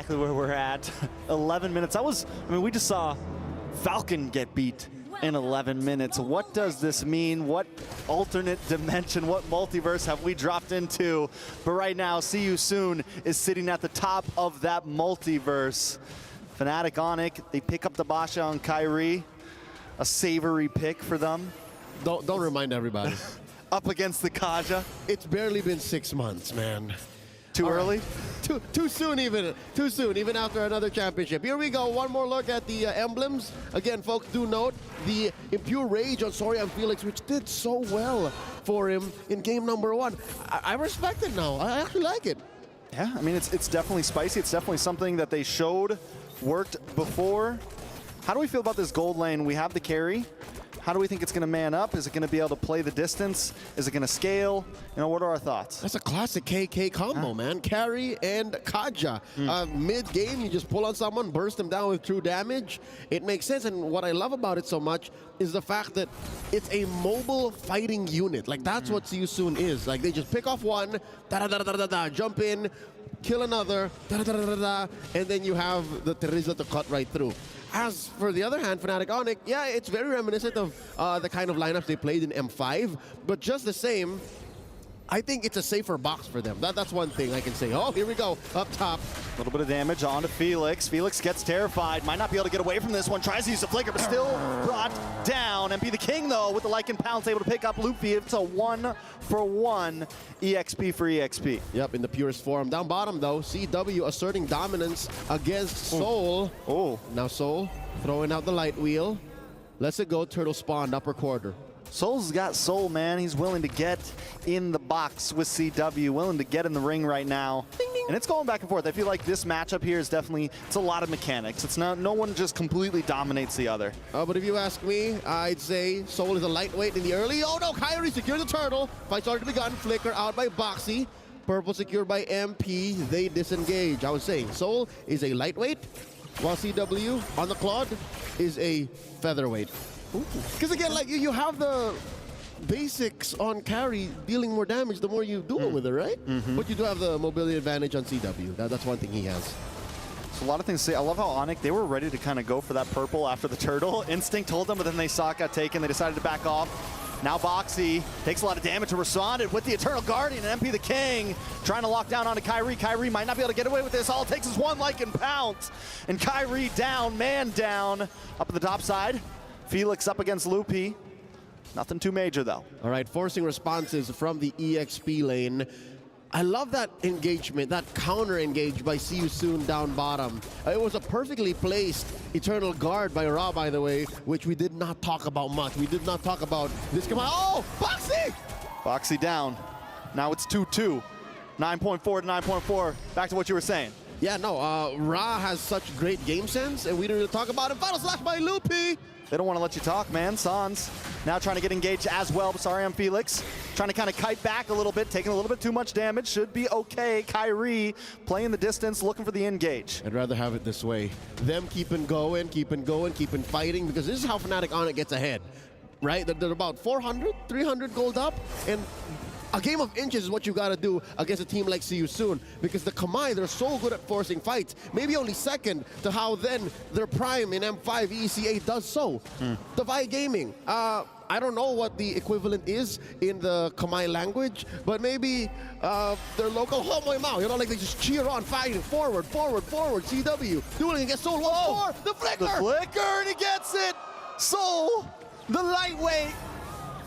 exactly where we're at. 11 minutes. That was, I mean, we just saw Falcon get beat in 11 minutes. What does this mean? What alternate dimension, what multiverse have we dropped into? But right now, See You Soon is sitting at the top of that multiverse. FNATIC ONIC, they pick up the Basha on Kyrie. A savory pick for them. Don't remind everybody. Up against the Kaja. It's barely been 6 months, man. Too early? Too soon even. Too soon, even after another championship. Here we go, one more look at the emblems. Again, folks, do note the Impure Rage on Sorian Felix, which did so well for him in game number 1. I respect it now. I actually like it. Yeah, I mean, it's definitely spicy. It's definitely something that they showed worked before. How do we feel about this gold lane? We have the carry. How do we think it's going to man up? Is it going to be able to play the distance? Is it going to scale? You know, what are our thoughts? That's a classic KK combo, man. Carry and Kaja. Mid-game, you just pull on someone, burst them down with true damage. It makes sense, and what I love about it so much is the fact that it's a mobile fighting unit. Like, that's what See You Soon is. Like, they just pick off one, da-da-da-da-da-da, jump in, kill another, da-da-da-da-da-da, and then you have the Teresa to cut right through. As for the other hand, FNATIC ONIC, yeah, it's very reminiscent of the kind of lineups they played in M5, but just the same, I think it's a safer box for them. That's one thing I can say. Oh, here we go, up top. A little bit of damage onto Felix. Felix gets terrified, might not be able to get away from this one, tries to use the flicker, but still brought down. MP the King, though, with the Lycan Pounce, able to pick up Luffy. It's a 1-for-1 EXP for EXP. Yep, in the purest form. Down bottom, though, CW asserting dominance against Soul. Oh. Now Soul throwing out the light wheel. Let's it go, turtle spawned, upper quarter. Soul's got soul, man. He's willing to get in the box with CW, willing to get in the ring right now. Ding, ding. And it's going back and forth. I feel like this matchup here is definitely, it's a lot of mechanics. It's not, no one just completely dominates the other. But if you ask me, I'd say Soul is a lightweight in the early. Oh no, Kyrie secured the turtle. Fight's already begun. Flicker out by Boxy. Purple secured by MP. They disengage. I was saying, Soul is a lightweight, while CW on the Claude is a featherweight. Because again, like you have the basics on carry dealing more damage the more you do it with it, right? But you do have the mobility advantage on CW. That's one thing he has. So a lot of things to say. I love how ONIC, they were ready to kind of go for that purple after the turtle. Instinct told them, but then they saw it got taken. They decided to back off. Now Boxy takes a lot of damage to respond with the Eternal Guardian and MP the King trying to lock down onto Kyrie. Kyrie might not be able to get away with this. All it takes is one Lycan Pounce. And Kyrie down, man down. Up at the top side. Felix up against Loopy. Nothing too major, though. All right, forcing responses from the EXP lane. I love that engagement, that counter engage by See You Soon down bottom. It was a perfectly placed Eternal Guard by Ra, by the way, which we did not talk about much. We did not talk about this command. Oh, Boxy! Boxy down. Now it's 2-2. 9.4 to 9.4. Back to what you were saying. Yeah, no, Ra has such great game sense, and we didn't really talk about it. Final slash by Loopy! They don't want to let you talk, man. Sans now trying to get engaged as well. Sorry, I'm Felix. Trying to kind of kite back a little bit, taking a little bit too much damage. Should be okay. Kyrie playing the distance, looking for the engage. I'd rather have it this way. Them keeping going, keeping fighting, because this is how FNATIC ONIC gets ahead, right? They're about 400, 300 gold up, and a game of inches is what you got to do against a team like See You Soon, because the Kamai, they're so good at forcing fights, maybe only second to how then their prime in M5 ECA does so. The Vi Gaming, I don't know what the equivalent is in the Kamai language, but maybe their local Homoy Mao, you know, like they just cheer on, fighting, forward, CW, dueling against Soul, more, the flicker! The flicker, and he gets it! Soul, the lightweight,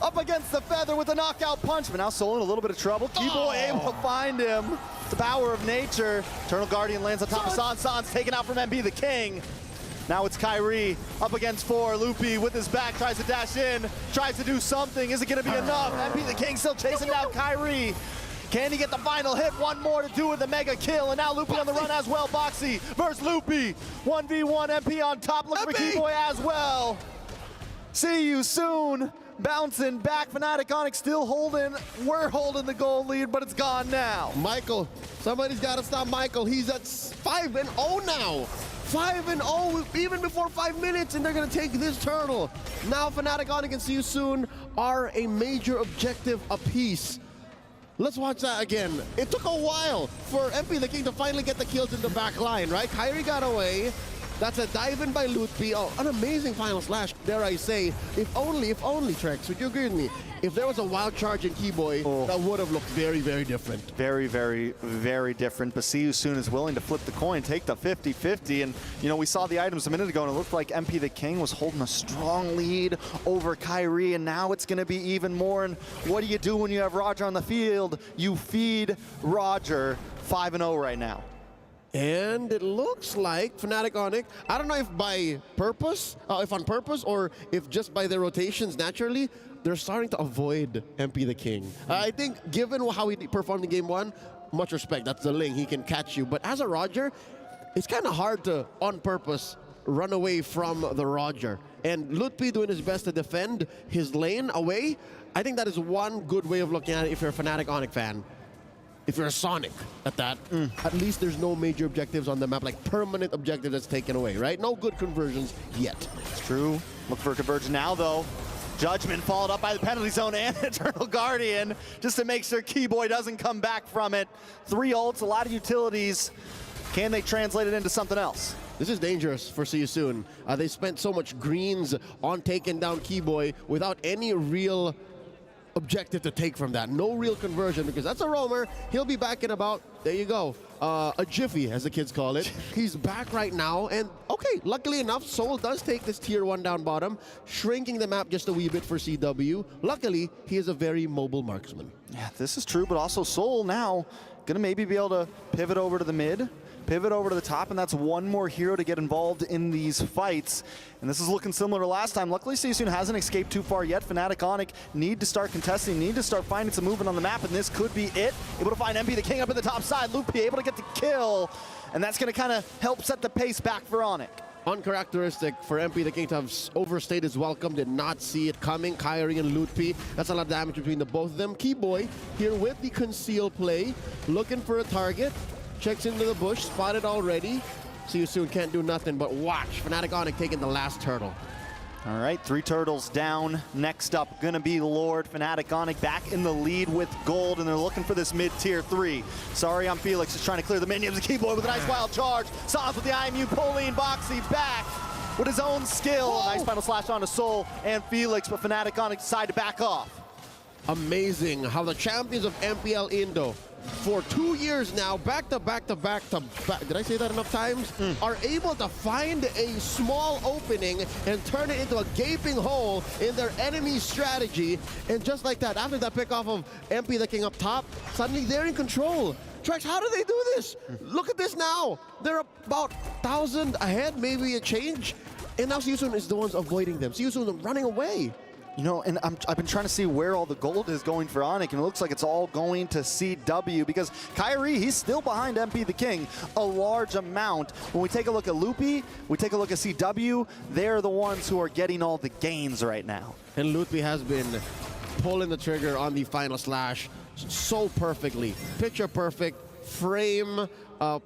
up against the feather with a knockout punch, but now Soul in a little bit of trouble. Keyboy able to find him. The power of nature. Eternal Guardian lands on top of Sans. Sans taken out from MP the King. Now it's Kyrie up against 4. Loopy with his back tries to dash in, tries to do something. Is it going to be enough? MP the King still chasing down Kyrie. Can he get the final hit? One more to do with the mega kill, and now Loopy on the run as well. Boxy versus Loopy. 1v1, MP on top, looking for Keyboy as well. See You Soon. Bouncing back, FNATIC ONIC still holding. We're holding the gold lead, but it's gone now. Michael, somebody's got to stop Michael. He's at 5-0 now. 5-0 even before 5 minutes, and they're going to take this turtle. Now FNATIC ONIC and See You Soon are a major objective apiece. Let's watch that again. It took a while for MP the King to finally get the kills in the back line, right? Kyrie got away. That's a dive in by Lutpi. Oh, an amazing final slash, dare I say. If only, Trex, would you agree with me? If there was a wild charge in Keyboy, that would have looked very, very different. Very, very, very different. But See You Soon is willing to flip the coin, take the 50-50. And, you know, we saw the items a minute ago, and it looked like MP the King was holding a strong lead over Kyrie, and now it's going to be even more. And what do you do when you have Roger on the field? You feed Roger 5-0 right now. And it looks like FNATIC ONIC, I don't know if by purpose, if on purpose, or if just by their rotations naturally, they're starting to avoid MP the King. I think given how he performed in game one, much respect, that's the Ling, he can catch you. But as a Roger, it's kind of hard to, on purpose, run away from the Roger. And Lutpi doing his best to defend his lane away, I think that is one good way of looking at it if you're a FNATIC ONIC fan. If you're a Sonic at that, at least there's no major objectives on the map, like permanent objective that's taken away, right? No good conversions yet. It's true. Look for a conversion now, though. Judgment followed up by the penalty zone and Eternal Guardian, just to make sure Keyboy doesn't come back from it. 3 ults, a lot of utilities. Can they translate it into something else? This is dangerous for See You Soon. They spent so much greens on taking down Keyboy without any real objective to take from that. No real conversion, because that's a roamer. He'll be back in about, there you go, a jiffy, as the kids call it. He's back right now, and okay, luckily enough, Soul does take this tier 1 down bottom, shrinking the map just a wee bit for CW. Luckily, he is a very mobile marksman. Yeah, this is true, but also Soul now gonna maybe be able to pivot over to the mid, pivot over to the top, and that's one more hero to get involved in these fights. And this is looking similar to last time. Luckily, See You Soon hasn't escaped too far yet. FNATIC ONIC need to start contesting, need to start finding some movement on the map, and this could be it. Able to find MP the King up at the top side. Lutpi able to get the kill, and that's going to kind of help set the pace back for ONIC. Uncharacteristic for MP the King to have overstayed his welcome, did not see it coming. Kyrie and Lutpi, that's a lot of damage between the both of them. Keyboy here with the conceal play, looking for a target. Checks into the bush, spotted already. See You Soon can't do nothing but watch. FNATIC ONIC taking the last turtle. All right, 3 turtles down. Next up, gonna be Lord. FNATIC ONIC back in the lead with gold, and they're looking for this mid-tier 3. Sorry, I'm Felix, just trying to clear the minions. Keyboy with a nice wild charge. Sauce with the IMU, pulling Boxy back with his own skill. Whoa. Nice final slash onto Soul and Felix, but FNATIC ONIC decide to back off. Amazing how the champions of MPL Indo for 2 years now, back to back, did I say that enough times? Are able to find a small opening and turn it into a gaping hole in their enemy's strategy. And just like that, after that pick off of MP the King up top, suddenly they're in control. Trex, how do they do this? Look at this now. They're about 1,000 ahead, maybe a change. And now See You Soon is the ones avoiding them. See You Soon is running away. You know, and I've been trying to see where all the gold is going for ONIC, and it looks like it's all going to CW, because Kyrie, he's still behind MP the King a large amount. When we take a look at Lutpi, we take a look at CW, they're the ones who are getting all the gains right now. And Lutpi has been pulling the trigger on the final slash so perfectly. Picture perfect, frame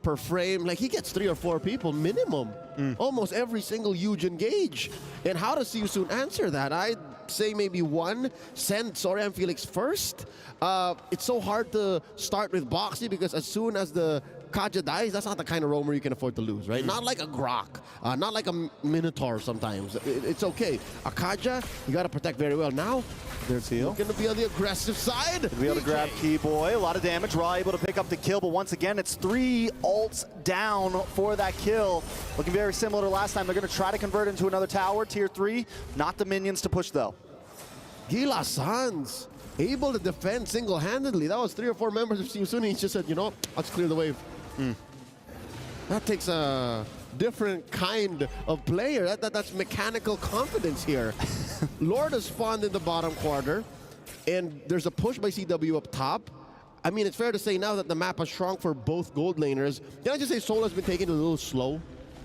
per frame. Like, he gets 3 or 4 people minimum. Almost every single huge engage. And how does See You Soon answer that? I'd say maybe 1. Send Sora and Felix first. It's so hard to start with Boxy, because as soon as the Kaja dies, that's not the kind of roamer you can afford to lose, right? Not like a Grok, not like a Minotaur sometimes. It's okay. A Kaja, you got to protect very well. Now, they're going to be on the aggressive side. To be able to grab Keyboy, a lot of damage. Raw able to pick up the kill, but once again, it's 3 ults down for that kill. Looking very similar to last time. They're going to try to convert into another tower, tier 3. Not the minions to push, though. Gila Sans able to defend single-handedly. That was 3 or 4 members of See You Soon. He just said, you know, let's clear the wave. That takes a different kind of player. That's mechanical confidence here. Lord has spawned in the bottom quarter, and there's a push by CW up top. I mean, it's fair to say now that the map has shrunk for both gold laners. Can I just say Soul has been taking it a little slow?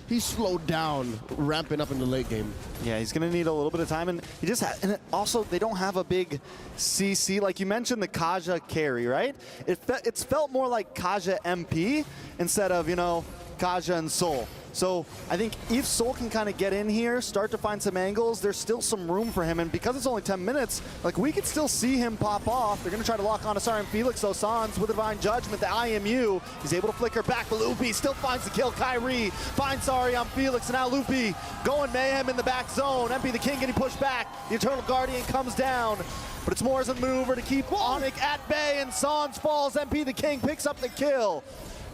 He's slowed down, ramping up in the late game. Yeah, he's going to need a little bit of time. And he just and also, they don't have a big CC. Like you mentioned, the Kaja carry, right? It's felt more like Kaja MP instead of, you know, Kaja and Soul. So I think if Soul can kind of get in here, start to find some angles, there's still some room for him. And because it's only 10 minutes, like we could still see him pop off. They're going to try to lock on Asari and Felix. So Sans with Divine Judgment, the IMU, he's able to flicker back, but Loopy still finds the kill. Kyrie finds Sari on Felix, and now Loopy going mayhem in the back zone. MP the King getting pushed back. The Eternal Guardian comes down. But it's more as a maneuver to keep ONIC at bay, and Sans falls. MP the King picks up the kill.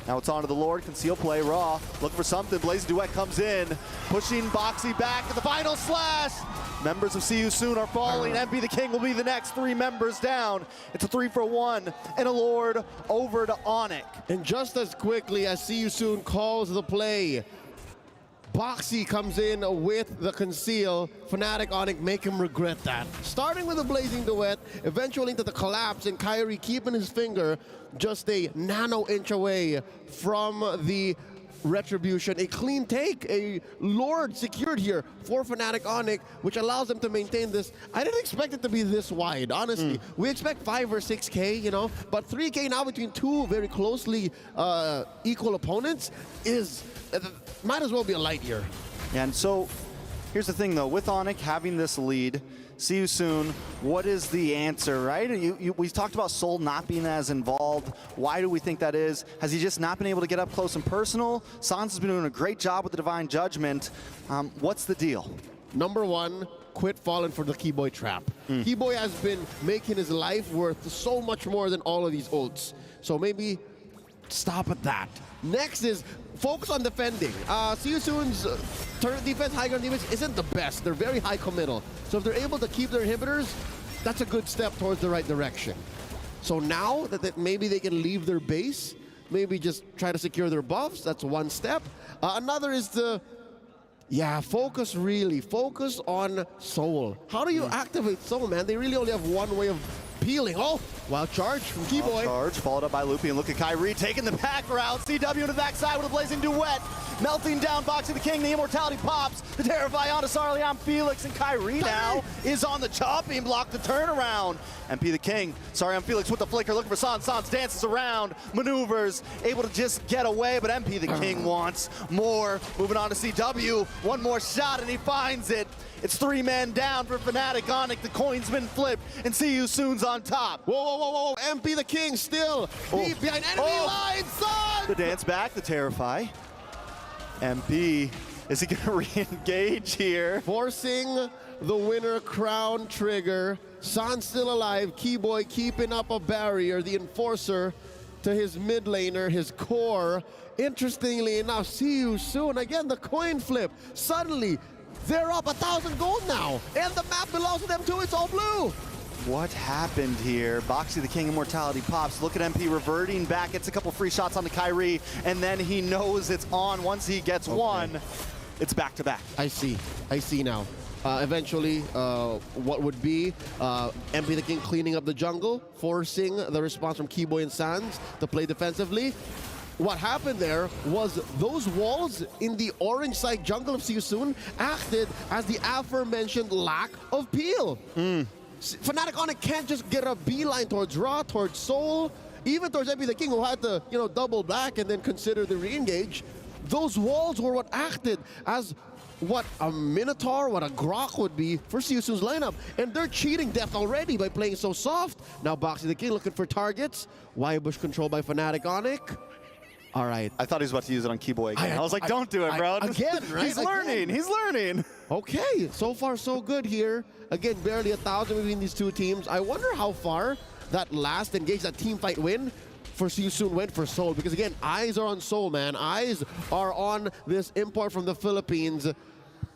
Now it's on to the Lord, conceal play, Raw, looking for something. Blaze Duet comes in, pushing Boxy back at the final slash. Members of See You Soon are falling. MP the King will be the next 3 members down. It's a 3-for-1, and a Lord over to ONIC. And just as quickly as See You Soon calls the play, Boxy comes in with the conceal. FNATIC ONIC make him regret that. Starting with a blazing duet, eventually into the collapse, and Kyrie keeping his finger just a nano-inch away from the retribution. A clean take, a Lord secured here for FNATIC ONIC, which allows them to maintain this. I didn't expect it to be this wide, honestly. We expect 5 or 6K, you know, but 3K now between 2 very closely equal opponents is might as well be a light year. And so here's the thing though, with ONIC having this lead, See You Soon, what is the answer, right? We talked about Soul not being as involved. Why do we think that is? Has he just not been able to get up close and personal? Sans has been doing a great job with the Divine Judgment. What's the deal? Number 1, quit falling for the Keyboy trap. Keyboy has been making his life worth so much more than all of these ults. So maybe stop at that. Next is focus on defending. See You Soon's turret defense, high ground defense isn't the best. They're very high committal. So if they're able to keep their inhibitors, that's a good step towards the right direction. So now that maybe they can leave their base, maybe just try to secure their buffs, that's one step. Another is to, focus on Soul. How do you activate Soul, man? They really only have one way of peeling. Oh, wild charge from Keyboy. Wild charge, followed up by Loopy, and look at Kyrie taking the back route. CW to the backside with a blazing duet. Melting down Boxy the King, the immortality pops. The Terrify onto Sarli on Felix, and Kyrie now is on the chopping block to turn around. MP the King, sorry on Felix with the flicker, looking for Sans. Sans dances around, maneuvers, able to just get away, but MP the King wants more. Moving on to CW, one more shot and he finds it. It's 3 men down for FNATIC ONIC. The coin's been flipped, and See You Soon's on top. Whoa. MP the King still deep behind enemy lines, son! The dance back, the Terrify. MP, is he gonna re-engage here? Forcing the winner crown trigger. Sans still alive. Keyboy keeping up a barrier. The enforcer to his mid laner, his core. Interestingly enough, See You Soon. Again, the coin flip. Suddenly, they're up 1,000 gold now. And the map belongs to them too. It's all blue. What happened here? Boxy the King immortality pops. Look at MP reverting back. Gets a couple free shots on the Kyrie. And then he knows it's on. Once he gets one, it's back to back. I see now. Eventually, what would be MP the King cleaning up the jungle, forcing the response from Keyboy and Sans to play defensively. What happened there was those walls in the orange side jungle of See You Soon acted as the aforementioned lack of peel. FNATIC ONIC can't just get a beeline towards Raw, towards Soul, even towards MP the King, who had to, double back and then consider the re-engage. Those walls were what acted as what a Minotaur, what a Grok would be for See You Soon's lineup. And they're cheating death already by playing so soft. Now Boxy the King looking for targets. Y-Bush controlled by FNATIC ONIC. All right. I thought he was about to use it on Keyboy again. I was like, don't do it, bro. Again, right? He's learning. He's learning. Okay, so far so good here. Again, barely 1,000 between these two teams. I wonder how far that last engage, that team fight win for See You Soon went for Soul. Because again, eyes are on Soul, man. Eyes are on this import from the Philippines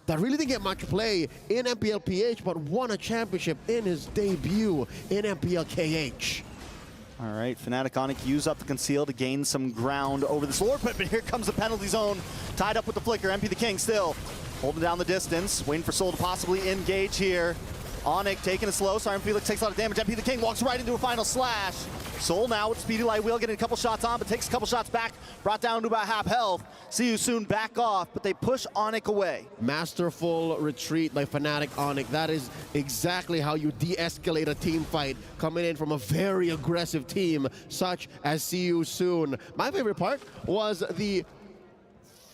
that really didn't get much play in MPLPH, but won a championship in his debut in MPLKH. All right, FNATIC ONIC use up the conceal to gain some ground over this Lord Pit, but here comes the penalty zone, tied up with the flicker. MP the King still holding down the distance, waiting for Soul to possibly engage here. ONIC taking it slow. Siren Felix takes a lot of damage. MP the King walks right into a final slash. Soul now with Speedy Light Wheel getting a couple shots on, but takes a couple shots back, brought down to about half health. See You Soon back off, but they push ONIC away. Masterful retreat by FNATIC ONIC. That is exactly how you de-escalate a team fight coming in from a very aggressive team such as See You Soon. My favorite part was the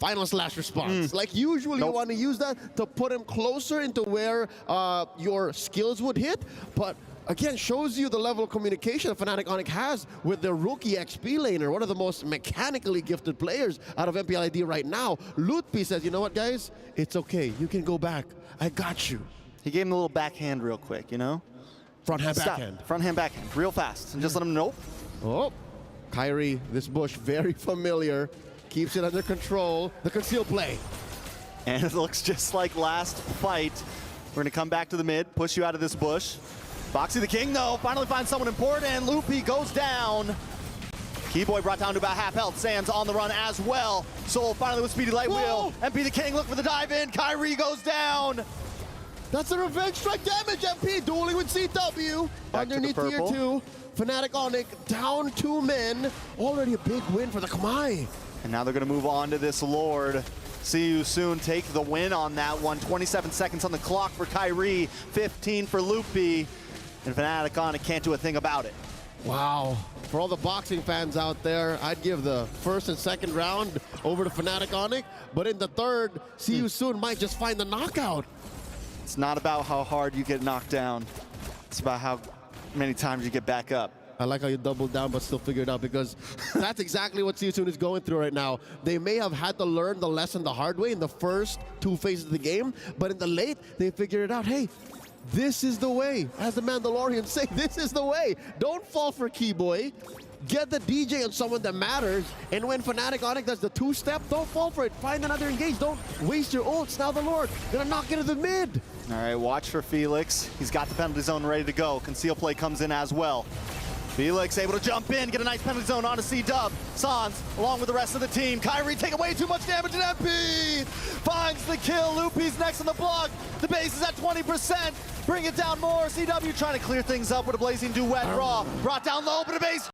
final slash response. Like usually you want to use that to put him closer into where your skills would hit, but again, shows you the level of communication that FNATIC ONIC has with their rookie XP laner, one of the most mechanically gifted players out of MPLID right now. Lutpi says, you know what, guys? It's okay. You can go back. I got you. He gave him a little backhand real quick, you know? Front hand, backhand. Front hand, backhand, real fast. And just let him know. Oh, Kyrie, this bush, very familiar. Keeps it under control. The conceal play. And it looks just like last fight. We're going to come back to the mid, push you out of this bush. Boxy the King, though, finally finds someone important. Loopy goes down. Keyboy brought down to about half health. Sands on the run as well. Soul finally with Speedy Light Wheel. MP the King look for the dive in. Kyrie goes down. That's a revenge strike damage, MP dueling with CW. Back underneath tier 2. FNATIC ONIC down 2 men. Already a big win for the Kamai. And now they're going to move on to this Lord. See you soon. Take the win on that one. 27 seconds on the clock for Kyrie. 15 for Loopy. And FNATIC ONIC can't do a thing about it. Wow. For all the boxing fans out there, I'd give the first and second round over to FNATIC ONIC. But in the third, See You Soon might just find the knockout. It's not about how hard you get knocked down. It's about how many times you get back up. I like how you doubled down but still figured out, because that's exactly what See You Soon is going through right now. They may have had to learn the lesson the hard way in the first 2 phases of the game, but in the late, they figured it out. Hey, this is the way. As the Mandalorians say, this is the way. Don't fall for Keyboy. Get the DJ on someone that matters. And when FNATIC ONIC does the 2-step, don't fall for it. Find another engage. Don't waste your ults. Now the Lord gonna knock into the mid. All right, watch for Felix. He's got the penalty zone ready to go. Conceal play comes in as well. Felix able to jump in, get a nice penalty zone onto C-Dub. Sans, along with the rest of the team. Kyrie taking way too much damage, and MP finds the kill. Loopy's next on the block. The base is at 20%. Bring it down more. CW trying to clear things up with a blazing duet. Raw brought down low, but a base